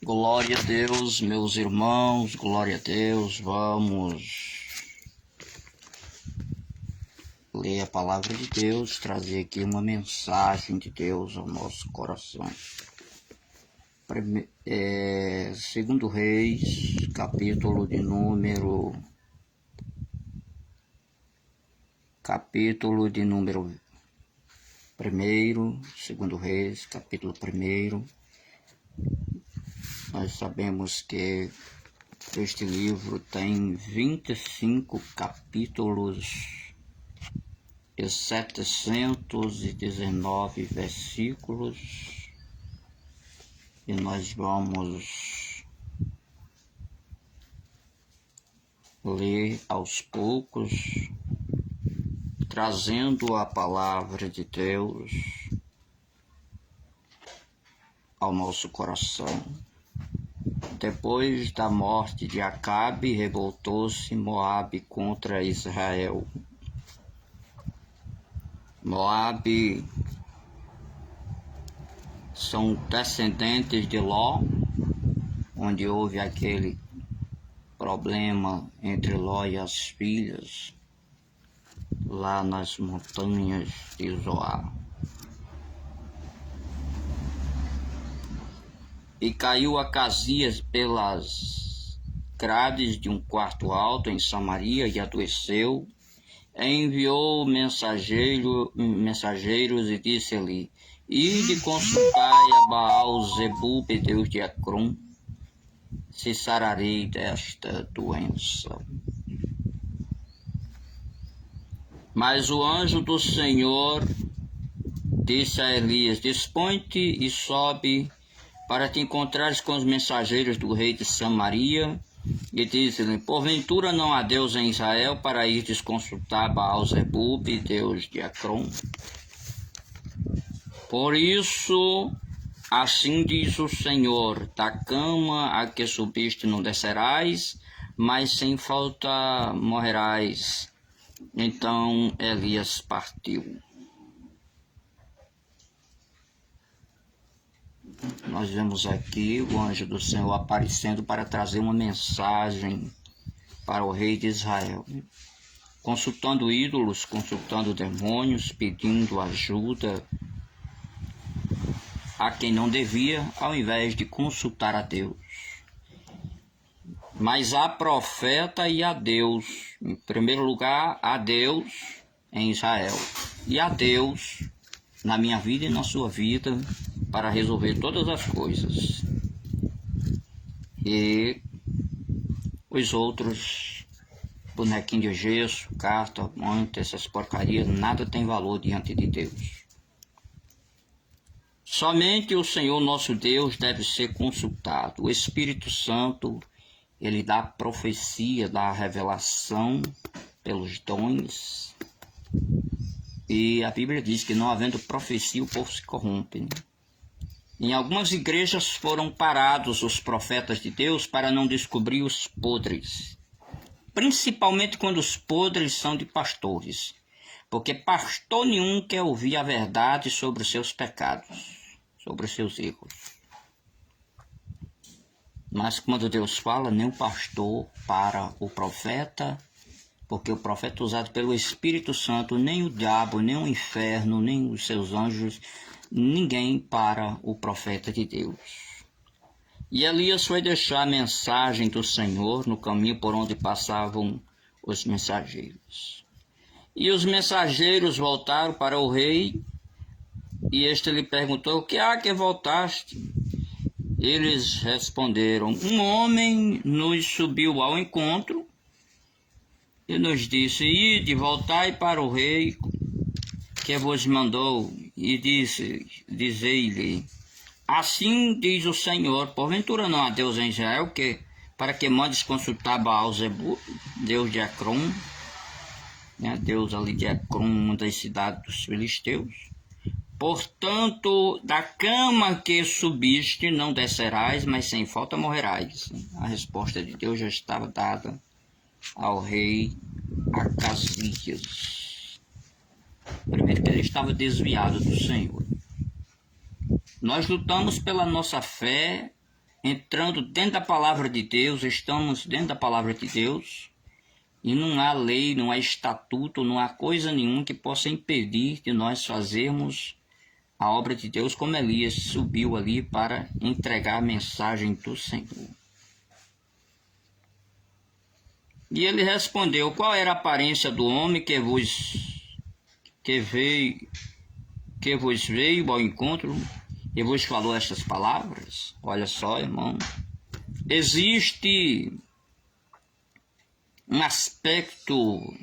Glória a Deus, meus irmãos, glória a Deus. Vamos ler a palavra de Deus, trazer aqui uma mensagem de Deus ao nosso coração. Segundo Reis, capítulo de número 1, segundo Reis, capítulo 1. Nós sabemos que este livro tem 25 capítulos e 719 versículos, e nós vamos ler aos poucos, trazendo a palavra de Deus ao nosso coração. Depois da morte de Acabe, revoltou-se Moabe contra Israel. Moabe são descendentes de Ló, onde houve aquele problema entre Ló e as filhas, lá nas montanhas de Zoar. E caiu Acasias pelas grades de um quarto alto em Samaria e adoeceu. Enviou mensageiros e disse-lhe: Ide consultai a Baal-zebub, deus de Ecrom, se sararei desta doença. Mas o anjo do Senhor disse a Elias: Dispõe-te e sobe para te encontrares com os mensageiros do rei de Samaria, e disse-lhe: Porventura não há Deus em Israel para irdes consultar Baal-zebub, deus de Ecrom? Por isso, assim diz o Senhor: da cama a que subiste não descerás, mas sem falta morrerás. Então Elias partiu. Nós vemos aqui o anjo do Senhor aparecendo para trazer uma mensagem para o rei de Israel, consultando ídolos, consultando demônios, pedindo ajuda a quem não devia, ao invés de consultar a Deus. Mas há profeta e há Deus. Em primeiro lugar, há Deus em Israel e há Deus na minha vida e na sua vida, para resolver todas as coisas. E os outros, bonequinho de gesso, carta, manta, essas porcarias, nada tem valor diante de Deus. Somente o Senhor nosso Deus deve ser consultado. O Espírito Santo, ele dá profecia, dá revelação pelos dons. E a Bíblia diz que não havendo profecia, o povo se corrompe, né? Em algumas igrejas foram parados os profetas de Deus para não descobrir os podres, principalmente quando os podres são de pastores, porque pastor nenhum quer ouvir a verdade sobre os seus pecados, sobre os seus erros. Mas quando Deus fala, nem o pastor para o profeta, porque o profeta usado pelo Espírito Santo, nem o diabo, nem o inferno, nem os seus anjos, ninguém para o profeta de Deus. E Elias foi deixar a mensagem do Senhor no caminho por onde passavam os mensageiros. E os mensageiros voltaram para o rei, e este lhe perguntou: O que há que voltaste? Eles responderam: Um homem nos subiu ao encontro e nos disse: Ide, voltai para o rei que vos mandou, e dizei-lhe: Assim diz o Senhor, porventura não há Deus em Israel para que mandes consultar Baal-zebub, deus de Ecrom, né? Deus ali de Ecrom, uma das cidades dos filisteus. Portanto, da cama que subiste não descerás, mas sem falta morrerás. A resposta de Deus já estava dada ao rei Acasias. Primeiro, que ele estava desviado do Senhor. Nós lutamos pela nossa fé entrando dentro da palavra de Deus, estamos dentro da palavra de Deus, e não há lei, não há estatuto, não há coisa nenhuma que possa impedir de nós fazermos a obra de Deus, como Elias subiu ali para entregar a mensagem do Senhor. E ele respondeu: qual era a aparência do homem que vos veio ao encontro e vos falou estas palavras? Olha só, irmão, existe um aspecto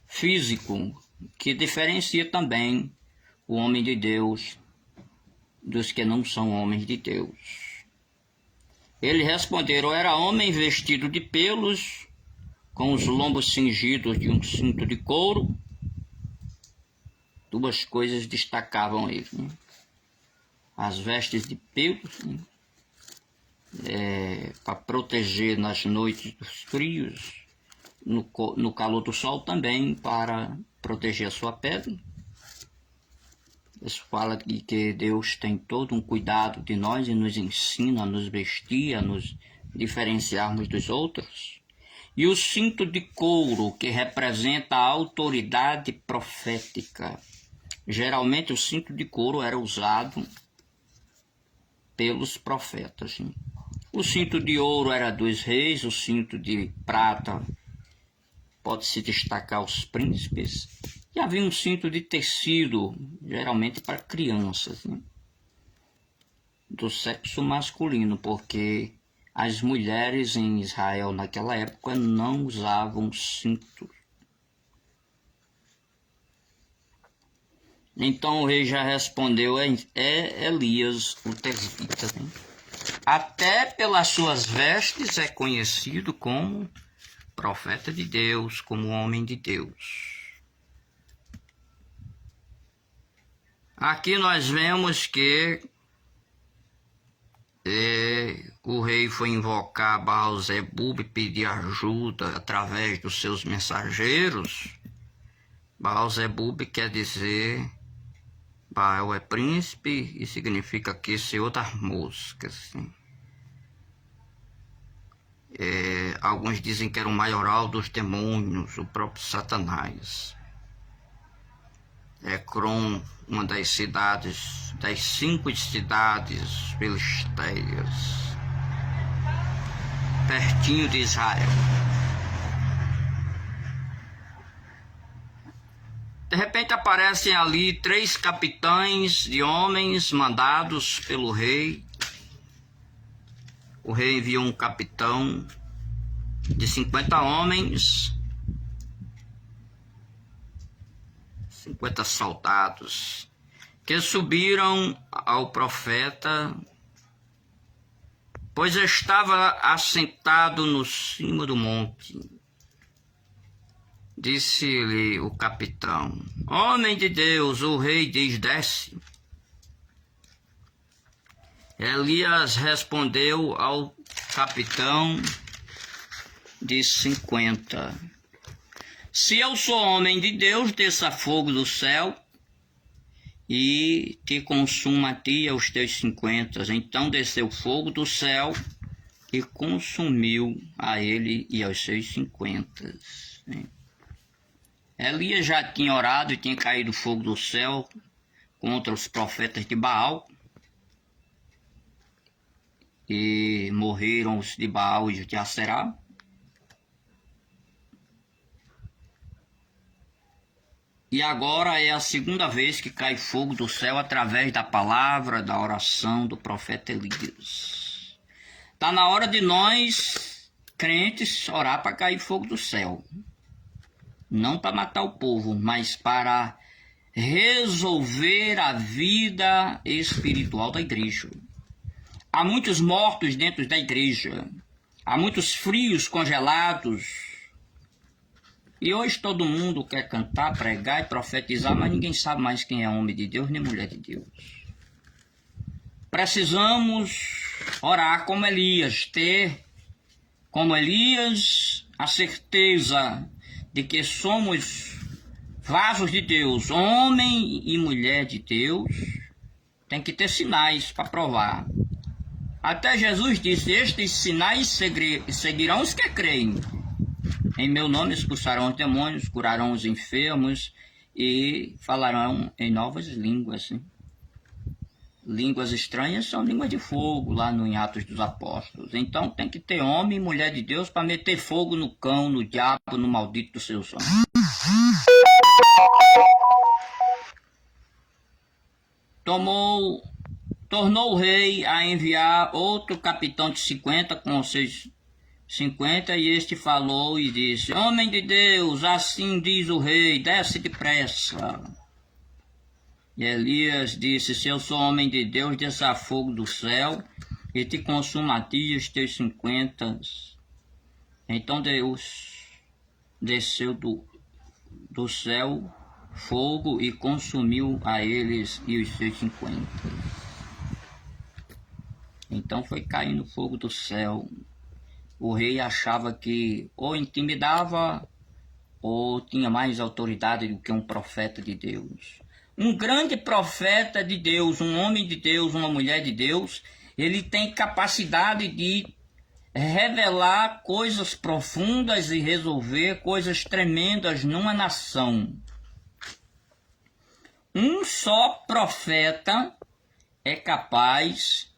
físico que diferencia também o homem de Deus dos que não são homens de Deus. Ele respondeu: era homem vestido de pelos, com os lombos cingidos de um cinto de couro. Duas coisas destacavam ele, né? As vestes de pelos, né? Para proteger nas noites dos frios, no calor do sol também, para proteger a sua pele. Isso fala que Deus tem todo um cuidado de nós e nos ensina a nos vestir, a nos diferenciarmos dos outros. E o cinto de couro, que representa a autoridade profética. Geralmente o cinto de couro era usado pelos profetas, né? O cinto de ouro era dos reis, o cinto de prata pode-se destacar os príncipes. E havia um cinto de tecido, geralmente para crianças, né? Do sexo masculino, porque as mulheres em Israel naquela época não usavam cinto. Então o rei já respondeu: é Elias o tesbita, né? Até pelas suas vestes é conhecido como profeta de Deus, como homem de Deus. Aqui nós vemos que o rei foi invocar Baal-zebub e pedir ajuda através dos seus mensageiros. Baal-zebub quer dizer, Baal é príncipe e significa aqui senhor das moscas. Assim. Alguns dizem que era o maioral dos demônios, o próprio Satanás. Ecrom, uma das 5 cidades filisteias, pertinho de Israel. De repente aparecem ali 3 capitães de homens mandados pelo rei. O rei enviou um capitão de 50 homens, 50 soldados, que subiram ao profeta, pois estava assentado no cimo do monte. Disse-lhe o capitão: homem de Deus, o rei diz: desce. Elias respondeu ao capitão de 50: se eu sou homem de Deus, desça fogo do céu e te consuma a ti e aos teus 50. Então desceu fogo do céu e consumiu a ele e aos seus 50. Elias já tinha orado e tinha caído fogo do céu contra os profetas de Baal. E morreram os de Baal e os de Aserá. E agora é a segunda vez que cai fogo do céu através da palavra, da oração do profeta Elias. Está na hora de nós, crentes, orar para cair fogo do céu. Não para matar o povo, mas para resolver a vida espiritual da igreja. Há muitos mortos dentro da igreja. Há muitos frios congelados. E hoje todo mundo quer cantar, pregar e profetizar, mas ninguém sabe mais quem é homem de Deus nem mulher de Deus. Precisamos orar como Elias, ter como Elias a certeza de que somos vasos de Deus, homem e mulher de Deus. Tem que ter sinais para provar. Até Jesus disse: estes sinais seguirão os que creem. Em meu nome expulsarão os demônios, curarão os enfermos e falarão em novas línguas. Línguas estranhas são línguas de fogo, lá no em Atos dos Apóstolos. Então tem que ter homem e mulher de Deus para meter fogo no cão, no diabo, no maldito dos seus anjos. Tornou o rei a enviar outro capitão de 50 com os seus 50, e este falou e disse: homem de Deus, assim diz o rei, desce depressa. E Elias disse: se eu sou homem de Deus, desça fogo do céu e te consuma a ti e os teus 50. Então Deus desceu do céu fogo e consumiu a eles e os seus 50. Então foi caindo fogo do céu. O rei achava que ou intimidava ou tinha mais autoridade do que um profeta de Deus. Um grande profeta de Deus, um homem de Deus, uma mulher de Deus, ele tem capacidade de revelar coisas profundas e resolver coisas tremendas numa nação. Um só profeta é capaz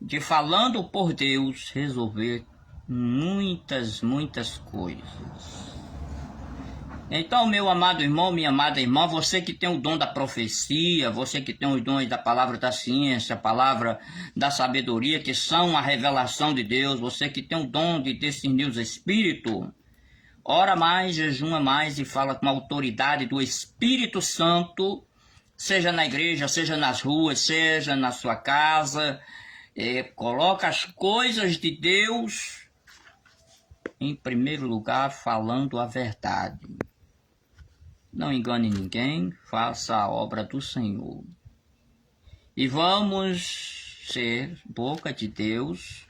de, falando por Deus, resolver muitas coisas. Então, meu amado irmão, minha amada irmã, você que tem o dom da profecia, você que tem os dons da palavra da ciência, a palavra da sabedoria, que são a revelação de Deus, você que tem o dom de discernir os espíritos, ora mais, jejuma mais e fala com a autoridade do Espírito Santo, seja na igreja, seja nas ruas, seja na sua casa. Coloca as coisas de Deus em primeiro lugar, falando a verdade. Não engane ninguém, faça a obra do Senhor. E vamos ser boca de Deus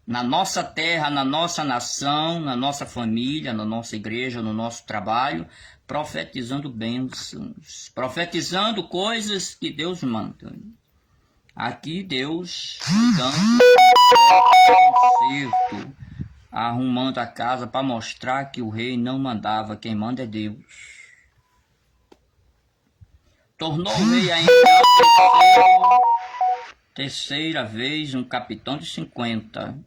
na nossa terra, na nossa nação, na nossa família, na nossa igreja, no nosso trabalho, profetizando bênçãos, profetizando coisas que Deus manda. Aqui Deus dando conserto, arrumando a casa para mostrar que o rei não mandava, quem manda é Deus. Tornou o rei a enviar terceira vez um capitão de 50.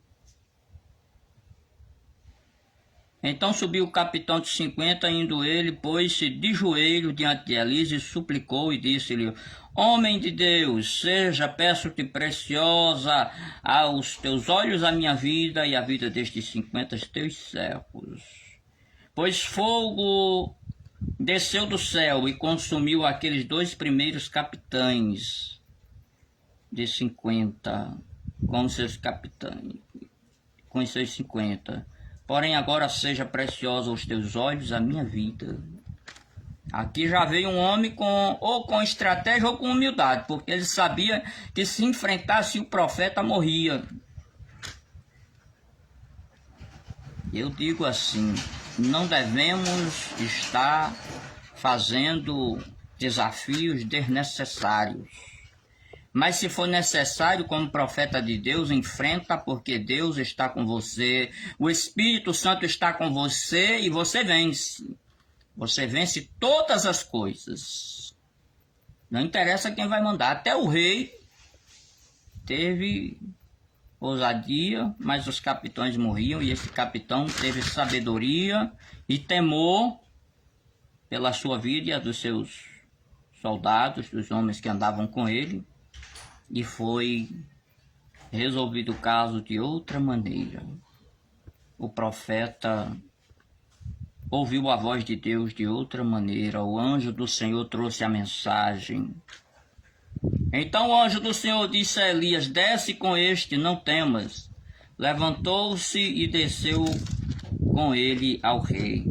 Então subiu o capitão de 50, indo ele, pôs-se de joelho diante de Elias e suplicou e disse-lhe: homem de Deus, seja, peço-te, preciosa aos teus olhos a minha vida e a vida destes 50 teus servos. Pois fogo desceu do céu e consumiu aqueles 2 primeiros capitães de 50, com seus capitães, com os seus 50. Porém agora seja preciosa aos teus olhos a minha vida. Aqui já veio um homem ou com estratégia ou com humildade, porque ele sabia que se enfrentasse o profeta morria. Eu digo assim, não devemos estar fazendo desafios desnecessários. Mas se for necessário, como profeta de Deus, enfrenta, porque Deus está com você, o Espírito Santo está com você e você vence. Você vence todas as coisas. Não interessa quem vai mandar. Até o rei teve ousadia, mas os capitães morriam, e esse capitão teve sabedoria e temor pela sua vida e a dos seus soldados, dos homens que andavam com ele, e foi resolvido o caso de outra maneira. O profeta ouviu a voz de Deus de outra maneira. O anjo do Senhor trouxe a mensagem. Então o anjo do Senhor disse a Elias: desce com este, não temas. Levantou-se e desceu com ele ao rei.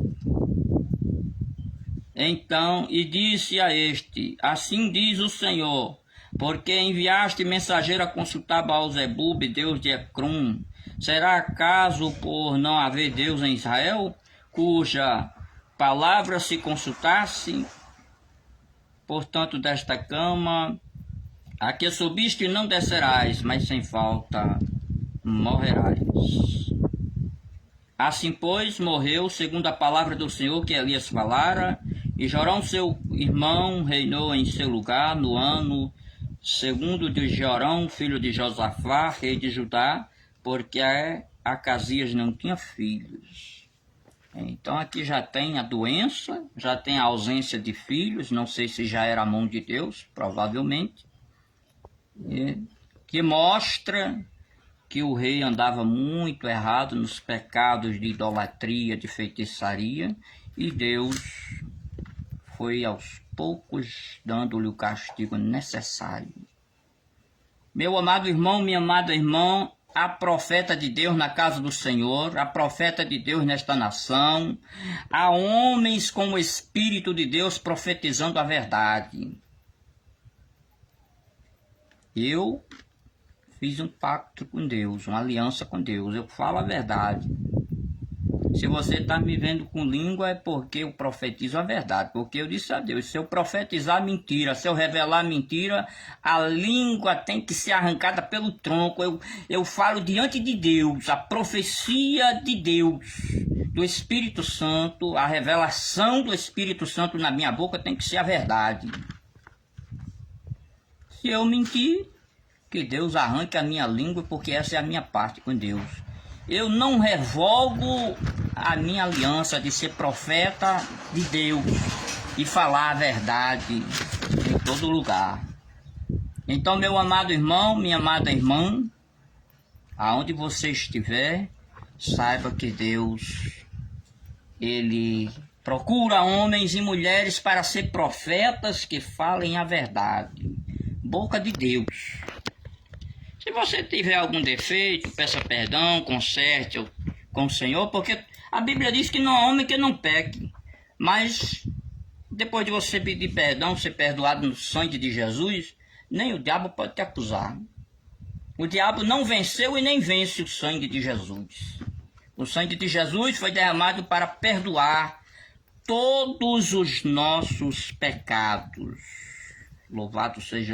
Então, e disse a este: assim diz o Senhor, porque enviaste mensageiro a consultar Baal-zebub, Deus de Ecrum. Será acaso por não haver Deus em Israel, cuja palavra se consultasse? Portanto, desta cama A que subiste não descerás, mas sem falta morrerás. Assim, pois, morreu, segundo a palavra do Senhor que Elias falara, e Jorão, seu irmão, reinou em seu lugar no ano segundo de Jorão, filho de Josafá, rei de Judá, porque Acasias não tinha filhos. Então aqui já tem a doença, já tem a ausência de filhos, não sei se já era a mão de Deus, provavelmente, que mostra que o rei andava muito errado nos pecados de idolatria, de feitiçaria, e Deus foi aos poucos dando-lhe o castigo necessário. Meu amado irmão, minha amada irmã, há profeta de Deus na casa do Senhor, há profeta de Deus nesta nação, há homens com o Espírito de Deus profetizando a verdade. Eu fiz um pacto com Deus, uma aliança com Deus, eu falo a verdade. Se você está me vendo com língua é porque eu profetizo a verdade, porque eu disse a Deus, se eu profetizar mentira, se eu revelar mentira, a língua tem que ser arrancada pelo tronco. Eu falo diante de Deus, a profecia de Deus, do Espírito Santo, a revelação do Espírito Santo na minha boca tem que ser a verdade. Se eu mentir, que Deus arranque a minha língua, porque essa é a minha parte com Deus. Eu não revogo a minha aliança de ser profeta de Deus e falar a verdade em todo lugar. Então, meu amado irmão, minha amada irmã, aonde você estiver, saiba que Deus, Ele procura homens e mulheres para ser profetas que falem a verdade. Boca de Deus. Se você tiver algum defeito, peça perdão, conserte com o Senhor, porque a Bíblia diz que não há homem que não peque. Mas depois de você pedir perdão, ser perdoado no sangue de Jesus, nem o diabo pode te acusar. O diabo não venceu e nem vence o sangue de Jesus. O sangue de Jesus foi derramado para perdoar todos os nossos pecados. Louvado seja